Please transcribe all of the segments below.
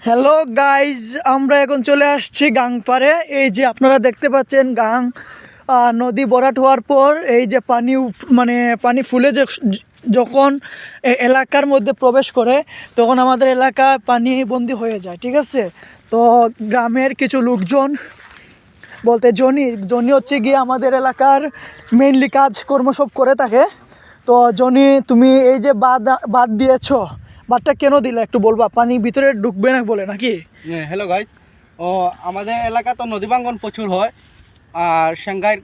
Hello guys, আমরা এখন চলে আসছি গাংপাড়ে। এই যে আপনারা দেখতে পাচ্ছেন গাং নদী ভরাট হওয়ার পর এই যে পানি ফুলে যখন এলাকার মধ্যে প্রবেশ করে তখন আমাদের এলাকা পানি বন্দি হয়ে যায়, ঠিক আছে। তো গ্রামের কিছু লোকজন বলতে জনি হচ্ছে গিয়ে আমাদের এলাকার মেইনলি কাজকর্ম সব করে থাকে। তো জনি, তুমি এই যে বাঁধ দিয়েছো, বাঁধটা কেন দিলে একটু বলবা? পানি ভিতরে ঢুকবে না বলে নাকি? হ্যালো গাইজ, আমাদের এলাকা তো নদী ভাঙ্গন প্রচুর হয়। আর সেঙ্গাই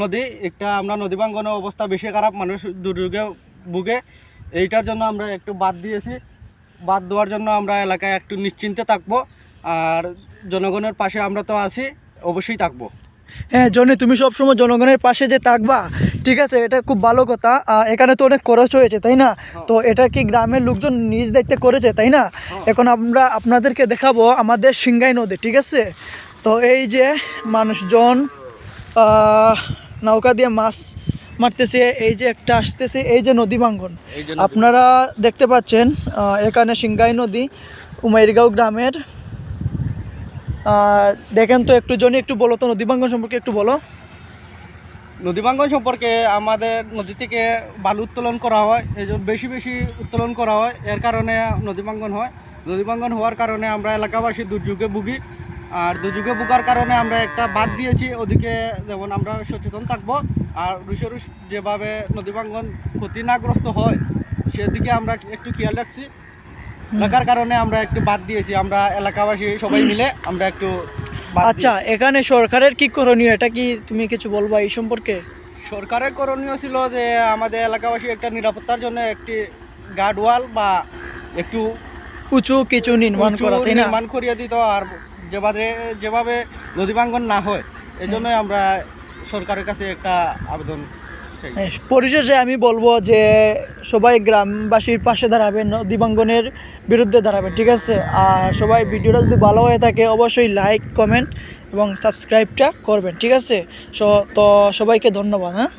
নদী আমরা নদী ভাঙ্গনের অবস্থা বেশি খারাপ, মানুষ দুর্যোগে ভুগে। এইটার জন্য আমরা একটু বাঁধ দিয়েছি। বাঁধ দেওয়ার জন্য আমরা এলাকায় একটু নিশ্চিন্তে থাকবো, আর জনগণের পাশে আমরা তো আছি, অবশ্যই থাকবো। হ্যাঁ জনি, তুমি সবসময় জনগণের পাশে যে থাকবা, ঠিক আছে, এটা খুব ভালো কথা। এখানে তো অনেক খরচ হয়েছে, তাই না? তো এটা কি গ্রামের লোকজন নিজ দায়িত্বে করেছে, তাই না? এখন আমরা আপনাদেরকে দেখাবো আমাদের সিংগাই নদী, ঠিক আছে। তো এই যে মানুষজন নৌকা দিয়ে মাছ মারতেছে, এই যে একটা আসতেছে, এই যে নদী ভাঙ্গন আপনারা দেখতে পাচ্ছেন। এখানে সিংগাই নদী উমাইরগাঁও গ্রামের। দেখেন তো একটু জনি, একটু বলো তো নদী ভাঙ্গন সম্পর্কে একটু বলো। নদী ভাঙ্গন সম্পর্কে আমাদের নদী থেকে বালু উত্তোলন করা হয়, এই জন্য বেশি উত্তোলন করা হয়, এর কারণে নদী ভাঙ্গন হয়। নদী ভাঙ্গন হওয়ার কারণে আমরা এলাকাবাসী দুর্যোগে ভুগি। আর দুর্যোগে ভোগার কারণে আমরা একটা বাঁধ দিয়েছি, ওদিকে যেমন আমরা সচেতন থাকবো। আর রুশ যেভাবে নদী ভাঙ্গন ক্ষতিগ্রস্ত হয় সেদিকে আমরা একটু খেয়াল রাখছি। রাখার কারণে আমরা একটু বাদ দিয়েছি, আমরা এলাকাবাসী সবাই মিলে আমরা একটু। আচ্ছা, এখানে সরকারের কি করণীয়, এটা কি তুমি কিছু বলবা এই সম্পর্কে? সরকারের করণীয় ছিল যে আমাদের এলাকাবাসী একটা নিরাপত্তার জন্য একটি গার্ড ওয়াল বা একটু উঁচু কিছু নির্মাণ করা, তাই না? নির্মাণ করিয়ে দিত, আর যেভাবে নদী ভাঙ্গন না হয় এই জন্যই আমরা সরকারের কাছে একটা আবেদন। পরিশেষে আমি বলবো যে সবাই গ্রামবাসীর পাশে দাঁড়াবেন, নদী ভাঙ্গনের বিরুদ্ধে দাঁড়াবেন, ঠিক আছে। আর সবাই ভিডিওটা যদি ভালো হয়ে থাকে অবশ্যই লাইক, কমেন্ট এবং সাবস্ক্রাইবটা করবেন, ঠিক আছে। তো সবাইকে ধন্যবাদ। হ্যাঁ।